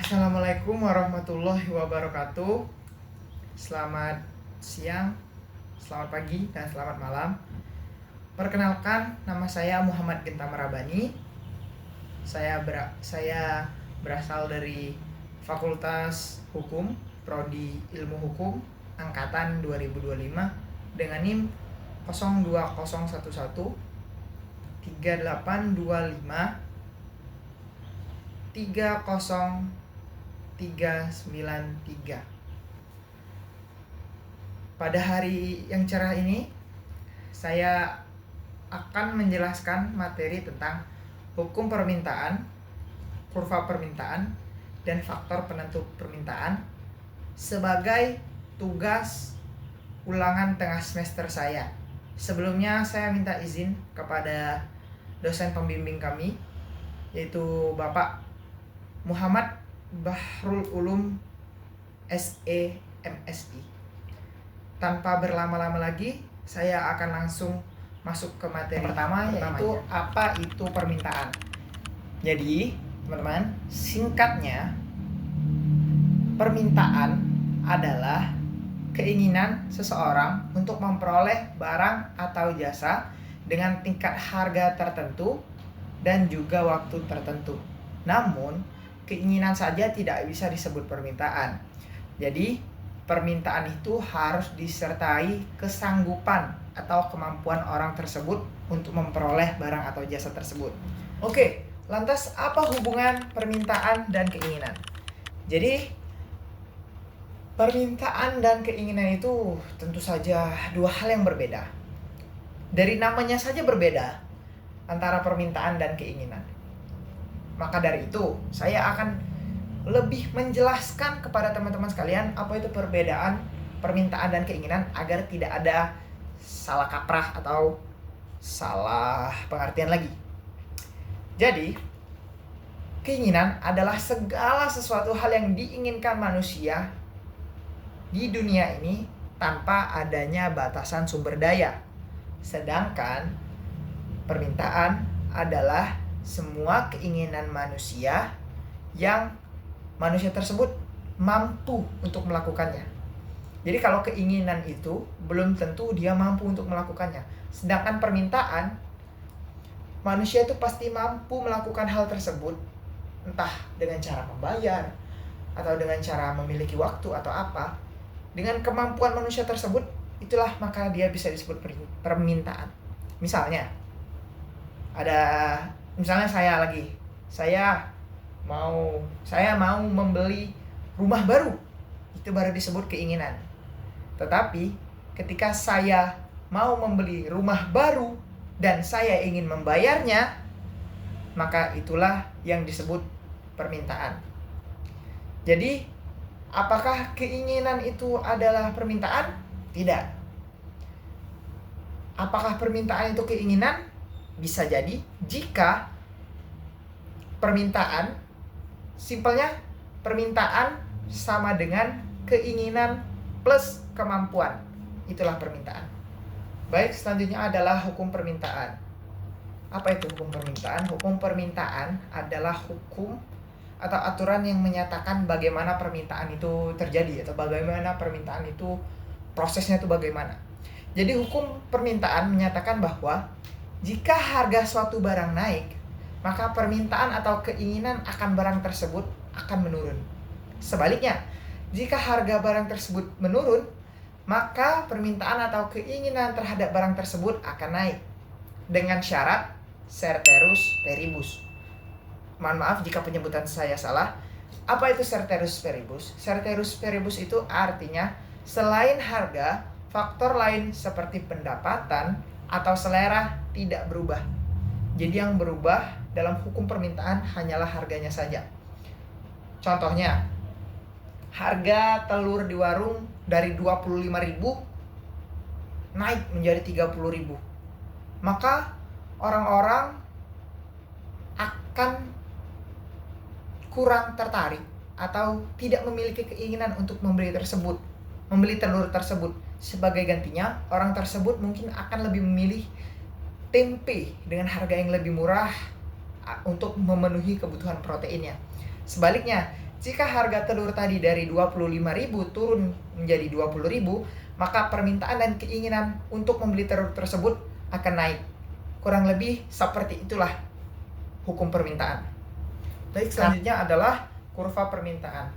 Assalamualaikum warahmatullahi wabarakatuh. Selamat siang, selamat pagi, dan selamat malam. Perkenalkan, nama saya Muhammad Genta Marabani. Saya berasal dari Fakultas Hukum, Prodi Ilmu Hukum, Angkatan 2025 dengan NIM 02011 3825 30393. Pada hari yang cerah ini, saya akan menjelaskan materi tentang hukum permintaan, kurva permintaan, dan faktor penentu permintaan sebagai tugas ulangan tengah semester saya. Sebelumnya saya minta izin kepada dosen pembimbing kami, yaitu Bapak Muhammad Bahrul Ulum SE MSI. Tanpa berlama-lama lagi, saya akan langsung masuk ke materi pertama, yaitu apa itu permintaan. Jadi, teman-teman, singkatnya, permintaan adalah keinginan seseorang untuk memperoleh barang atau jasa dengan tingkat harga tertentu dan juga waktu tertentu. Namun, keinginan saja tidak bisa disebut permintaan. Jadi, permintaan itu harus disertai kesanggupan atau kemampuan orang tersebut untuk memperoleh barang atau jasa tersebut. Oke, lantas apa hubungan permintaan dan keinginan? Jadi, permintaan dan keinginan itu tentu saja dua hal yang berbeda. Dari namanya saja berbeda antara permintaan dan keinginan. Maka dari itu, saya akan lebih menjelaskan kepada teman-teman sekalian apa itu perbedaan permintaan dan keinginan agar tidak ada salah kaprah atau salah pengertian lagi. Jadi, keinginan adalah segala sesuatu hal yang diinginkan manusia di dunia ini tanpa adanya batasan sumber daya. Sedangkan permintaan adalah semua keinginan manusia yang manusia tersebut mampu untuk melakukannya. Jadi kalau keinginan itu belum tentu dia mampu untuk melakukannya. Sedangkan permintaan, manusia itu pasti mampu melakukan hal tersebut, entah dengan cara membayar atau dengan cara memiliki waktu atau apa. Dengan kemampuan manusia tersebut, itulah maka dia bisa disebut permintaan. Misalnya saya mau membeli rumah baru, itu baru disebut keinginan. Tetapi ketika saya mau membeli rumah baru dan saya ingin membayarnya, maka itulah yang disebut permintaan. Jadi, apakah keinginan itu adalah permintaan? Tidak. Apakah permintaan itu keinginan? Bisa jadi jika permintaan, simpelnya permintaan sama dengan keinginan plus kemampuan. Itulah permintaan. Baik, selanjutnya adalah hukum permintaan. Apa itu hukum permintaan? Hukum permintaan adalah hukum atau aturan yang menyatakan bagaimana permintaan itu terjadi atau bagaimana permintaan itu prosesnya itu bagaimana. Jadi hukum permintaan menyatakan bahwa jika harga suatu barang naik, maka permintaan atau keinginan akan barang tersebut akan menurun. Sebaliknya, jika harga barang tersebut menurun, maka permintaan atau keinginan terhadap barang tersebut akan naik dengan syarat ceteris paribus. Mohon maaf jika penyebutan saya salah. Apa itu ceteris paribus? Ceteris paribus itu artinya selain harga, faktor lain seperti pendapatan atau selera tidak berubah. Jadi yang berubah dalam hukum permintaan hanyalah harganya saja. Contohnya, harga telur di warung dari 25.000 naik menjadi 30.000. Maka orang-orang akan kurang tertarik atau tidak memiliki keinginan untuk membeli telur tersebut. Sebagai gantinya, orang tersebut mungkin akan lebih memilih tempe dengan harga yang lebih murah untuk memenuhi kebutuhan proteinnya. Sebaliknya, Jika harga telur tadi dari 25.000 turun menjadi 20.000, maka permintaan dan keinginan untuk membeli telur tersebut akan naik. Kurang lebih seperti itulah hukum permintaan. Baik, selanjutnya adalah kurva permintaan.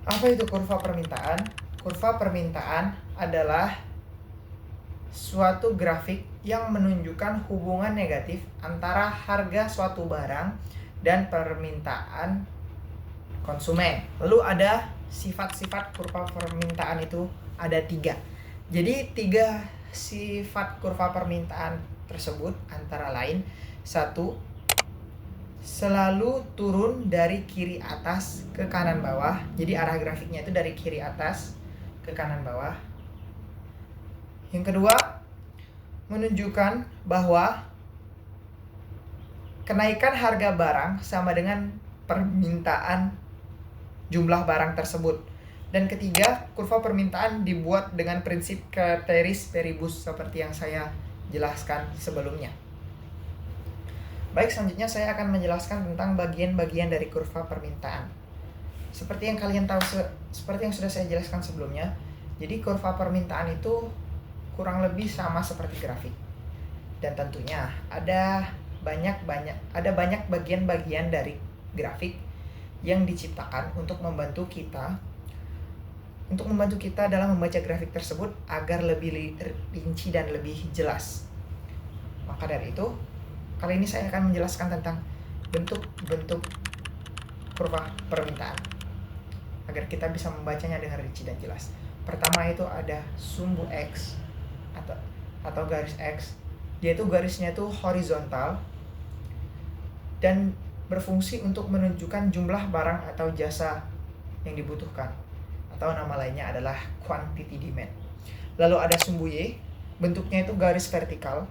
Apa itu kurva permintaan? Kurva permintaan adalah suatu grafik yang menunjukkan hubungan negatif antara harga suatu barang dan permintaan konsumen. Lalu ada sifat-sifat kurva permintaan itu ada 3. Jadi 3 sifat kurva permintaan tersebut antara lain: 1, selalu turun dari kiri atas ke kanan bawah. Jadi arah grafiknya itu dari kiri atas ke kanan bawah. Yang kedua, menunjukkan bahwa kenaikan harga barang sama dengan permintaan jumlah barang tersebut. Dan ketiga, kurva permintaan dibuat dengan prinsip ceteris paribus seperti yang saya jelaskan sebelumnya. Baik, selanjutnya saya akan menjelaskan tentang bagian-bagian dari kurva permintaan. Seperti yang kalian tahu, seperti yang sudah saya jelaskan sebelumnya, jadi kurva permintaan itu kurang lebih sama seperti grafik. Dan tentunya ada banyak bagian-bagian dari grafik yang diciptakan untuk membantu kita dalam membaca grafik tersebut agar lebih rinci dan lebih jelas. Maka dari itu, kali ini saya akan menjelaskan tentang bentuk-bentuk kurva permintaan agar kita bisa membacanya dengan rinci dan jelas. Pertama itu ada sumbu X atau garis X. Dia itu garisnya itu horizontal dan berfungsi untuk menunjukkan jumlah barang atau jasa yang dibutuhkan, atau nama lainnya adalah quantity demand. Lalu ada sumbu Y, bentuknya itu garis vertikal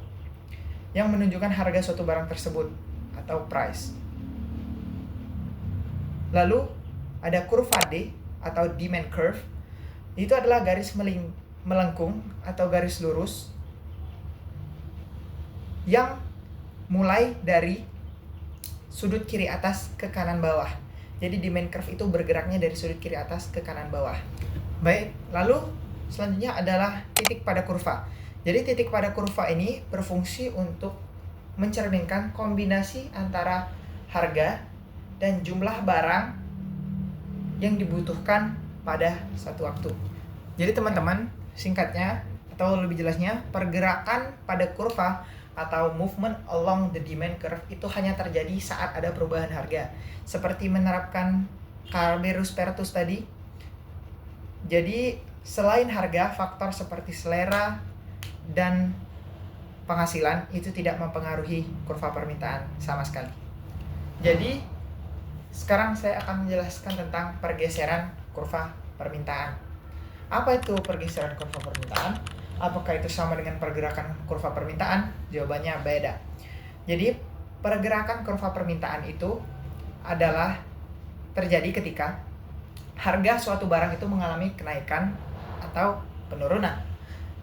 yang menunjukkan harga suatu barang tersebut atau price. Lalu ada kurva D atau demand curve. Itu adalah garis melengkung atau garis lurus yang mulai dari sudut kiri atas ke kanan bawah. Jadi demand curve itu bergeraknya dari sudut kiri atas ke kanan bawah. Baik, lalu selanjutnya adalah titik pada kurva. Jadi titik pada kurva ini berfungsi untuk mencerminkan kombinasi antara harga dan jumlah barang yang dibutuhkan pada satu waktu. Jadi teman-teman, singkatnya atau lebih jelasnya, pergerakan pada kurva atau movement along the demand curve itu hanya terjadi saat ada perubahan harga. Seperti menerapkan Carberus-Pertus tadi. Jadi selain harga, faktor seperti selera dan penghasilan itu tidak mempengaruhi kurva permintaan sama sekali. Jadi sekarang saya akan menjelaskan tentang pergeseran kurva permintaan. Apa itu pergeseran kurva permintaan? Apakah itu sama dengan pergerakan kurva permintaan? Jawabannya beda. Jadi pergerakan kurva permintaan itu adalah terjadi ketika harga suatu barang itu mengalami kenaikan atau penurunan.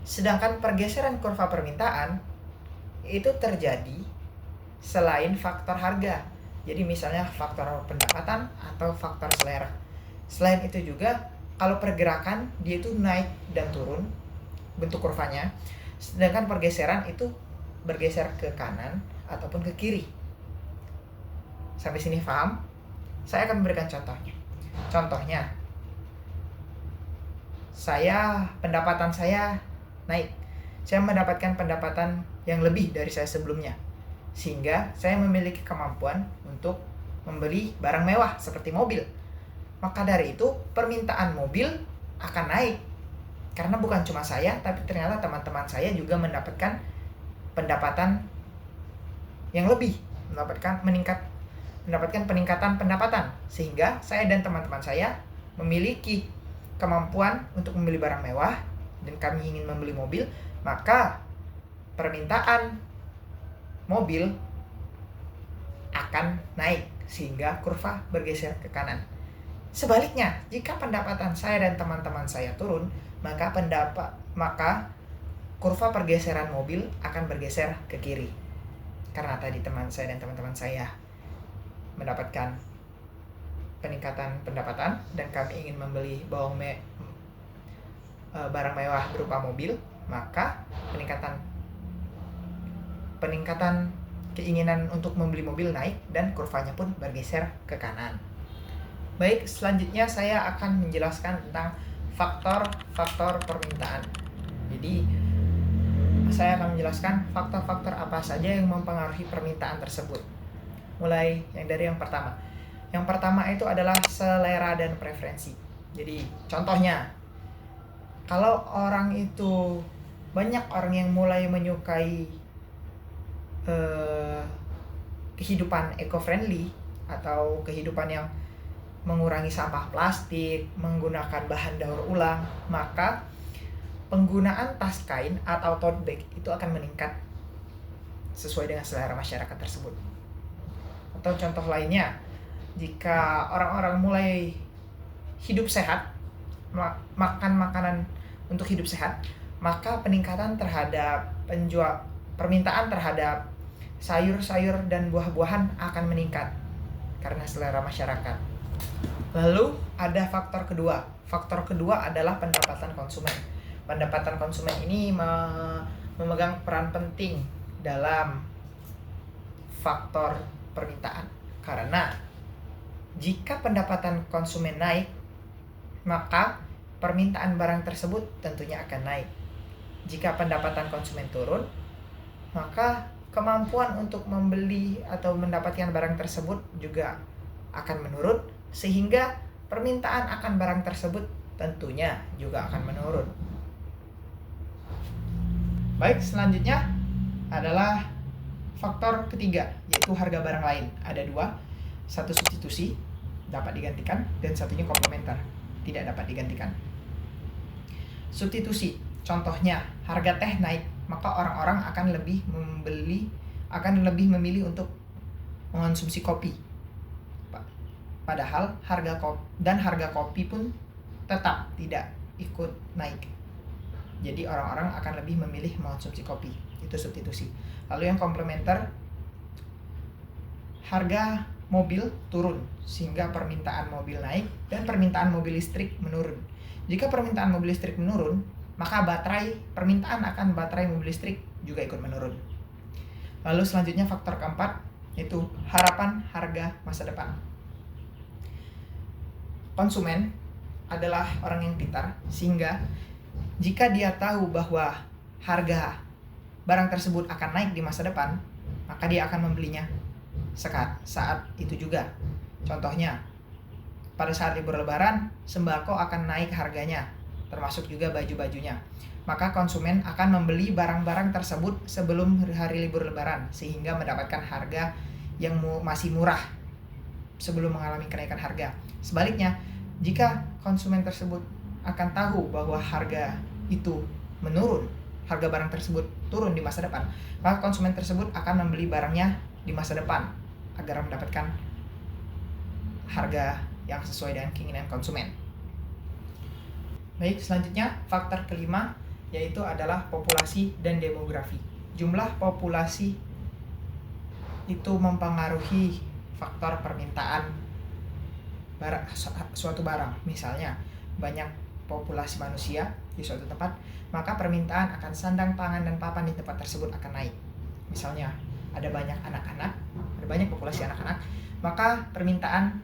Sedangkan pergeseran kurva permintaan itu terjadi selain faktor harga. Jadi misalnya faktor pendapatan atau faktor selera. Selain itu juga, kalau pergerakan dia itu naik dan turun bentuk kurvanya, sedangkan pergeseran itu bergeser ke kanan ataupun ke kiri. Sampai sini paham? Saya akan memberikan contohnya. Contohnya, pendapatan saya naik. Saya mendapatkan pendapatan yang lebih dari saya sebelumnya, sehingga saya memiliki kemampuan untuk membeli barang mewah seperti mobil. Maka dari itu permintaan mobil akan naik. Karena bukan cuma saya, tapi ternyata teman-teman saya juga mendapatkan pendapatan yang lebih, mendapatkan peningkatan pendapatan, sehingga saya dan teman-teman saya memiliki kemampuan untuk membeli barang mewah dan kami ingin membeli mobil, maka permintaan mobil akan naik sehingga kurva bergeser ke kanan. Sebaliknya, jika pendapatan saya dan teman-teman saya turun, maka kurva pergeseran mobil akan bergeser ke kiri. Karena tadi teman saya dan teman-teman saya mendapatkan peningkatan pendapatan dan kami ingin membeli barang mewah berupa mobil, maka peningkatan keinginan untuk membeli mobil naik dan kurvanya pun bergeser ke kanan. Baik, selanjutnya saya akan menjelaskan tentang faktor-faktor permintaan. Jadi, saya akan menjelaskan faktor-faktor apa saja yang mempengaruhi permintaan tersebut. Mulai dari yang pertama. Yang pertama itu adalah selera dan preferensi. Jadi, contohnya, kalau banyak orang yang mulai menyukai kehidupan eco-friendly atau kehidupan yang mengurangi sampah plastik, menggunakan bahan daur ulang, maka penggunaan tas kain atau tote bag itu akan meningkat sesuai dengan selera masyarakat tersebut. Atau contoh lainnya, jika orang-orang mulai hidup sehat, makan makanan untuk hidup sehat, maka peningkatan terhadap permintaan terhadap sayur-sayur dan buah-buahan akan meningkat karena selera masyarakat. Lalu ada faktor kedua. Faktor kedua adalah pendapatan konsumen. Pendapatan konsumen ini memegang peran penting dalam faktor permintaan. Karena jika pendapatan konsumen naik, maka permintaan barang tersebut tentunya akan naik. Jika pendapatan konsumen turun, maka kemampuan untuk membeli atau mendapatkan barang tersebut juga akan menurun, sehingga permintaan akan barang tersebut tentunya juga akan menurun. Baik, selanjutnya adalah faktor ketiga, yaitu harga barang lain. Ada dua, satu substitusi, dapat digantikan, dan satunya komplementer, tidak dapat digantikan. Substitusi, contohnya harga teh naik, maka orang-orang akan lebih memilih untuk mengonsumsi kopi. Padahal harga kopi pun tetap tidak ikut naik. Jadi orang-orang akan lebih memilih mengonsumsi kopi. Itu substitusi. Lalu yang komplementer, harga mobil turun sehingga permintaan mobil naik dan permintaan mobil listrik menurun. Jika permintaan mobil listrik menurun, maka permintaan akan baterai mobil listrik juga ikut menurun. Lalu selanjutnya faktor keempat, yaitu harapan harga masa depan. Konsumen adalah orang yang pintar, sehingga jika dia tahu bahwa harga barang tersebut akan naik di masa depan, maka dia akan membelinya saat itu juga. Contohnya, pada saat libur lebaran, sembako akan naik harganya, termasuk juga baju-bajunya. Maka konsumen akan membeli barang-barang tersebut sebelum hari libur lebaran, sehingga mendapatkan harga yang masih murah sebelum mengalami kenaikan harga. Sebaliknya, jika konsumen tersebut akan tahu bahwa harga itu menurun, harga barang tersebut turun di masa depan, maka konsumen tersebut akan membeli barangnya di masa depan agar mendapatkan harga yang sesuai dengan keinginan konsumen. Baik, selanjutnya faktor kelima, yaitu adalah populasi dan demografi. Jumlah populasi itu mempengaruhi faktor permintaan suatu barang. Misalnya, banyak populasi manusia di suatu tempat, maka permintaan akan sandang, pangan, dan papan di tempat tersebut akan naik. Misalnya, ada banyak anak-anak, ada banyak populasi anak-anak, maka permintaan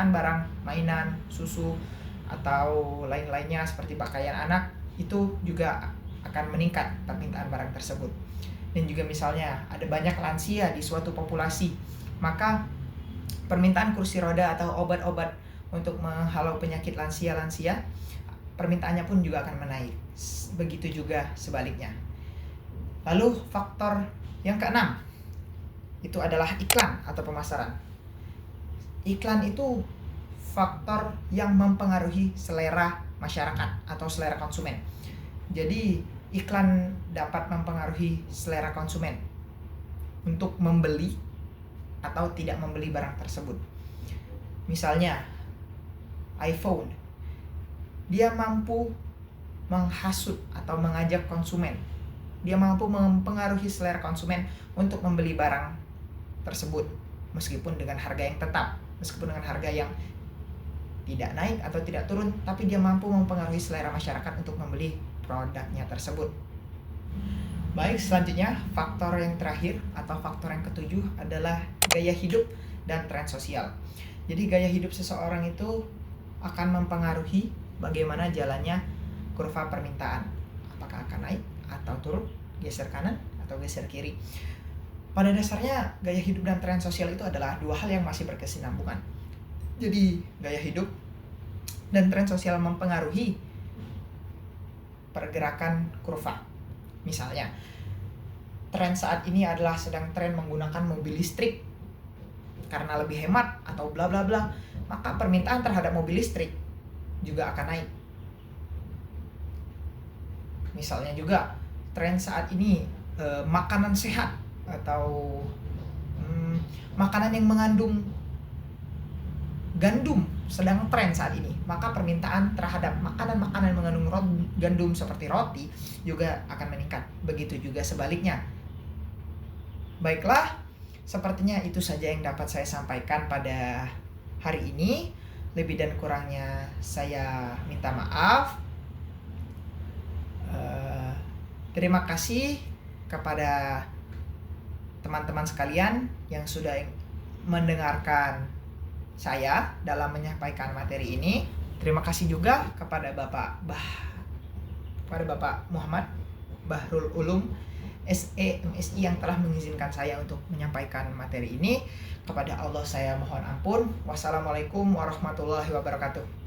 barang mainan, susu, atau lain-lainnya seperti pakaian anak itu juga akan meningkat permintaan barang tersebut. Dan juga misalnya ada banyak lansia di suatu populasi, maka permintaan kursi roda atau obat-obat untuk menghalau penyakit lansia, permintaannya pun juga akan menaik. Begitu juga sebaliknya. Lalu faktor yang keenam, itu adalah iklan atau pemasaran. Iklan itu faktor yang mempengaruhi selera masyarakat atau selera konsumen. Jadi iklan dapat mempengaruhi selera konsumen untuk membeli atau tidak membeli barang tersebut. Misalnya iPhone, dia mampu menghasut atau mengajak konsumen, dia mampu mempengaruhi selera konsumen untuk membeli barang tersebut. meskipun dengan harga yang tetap, meskipun dengan harga yang tidak naik atau tidak turun, tapi dia mampu mempengaruhi selera masyarakat untuk membeli produknya tersebut. Baik, selanjutnya faktor yang terakhir atau faktor yang ketujuh adalah gaya hidup dan tren sosial. Jadi gaya hidup seseorang itu akan mempengaruhi bagaimana jalannya kurva permintaan. Apakah akan naik atau turun, geser kanan atau geser kiri. Pada dasarnya gaya hidup dan tren sosial itu adalah dua hal yang masih berkesinambungan. Jadi gaya hidup dan tren sosial mempengaruhi pergerakan kurva. Misalnya, tren saat ini adalah sedang tren menggunakan mobil listrik karena lebih hemat atau bla bla bla, maka permintaan terhadap mobil listrik juga akan naik. Misalnya juga tren saat ini makanan sehat atau makanan yang mengandung gandum sedang tren saat ini, maka permintaan terhadap makanan-makanan mengandung gandum seperti roti juga akan meningkat. Begitu juga sebaliknya. Baiklah, sepertinya itu saja yang dapat saya sampaikan pada hari ini. Lebih dan kurangnya saya minta maaf. Terima kasih kepada teman-teman sekalian yang sudah mendengarkan saya dalam menyampaikan materi ini. Terima kasih juga kepada Bapak Muhammad Bahrul Ulum SE MSI yang telah mengizinkan saya untuk menyampaikan materi ini. Kepada Allah saya mohon ampun. Wassalamualaikum warahmatullahi wabarakatuh.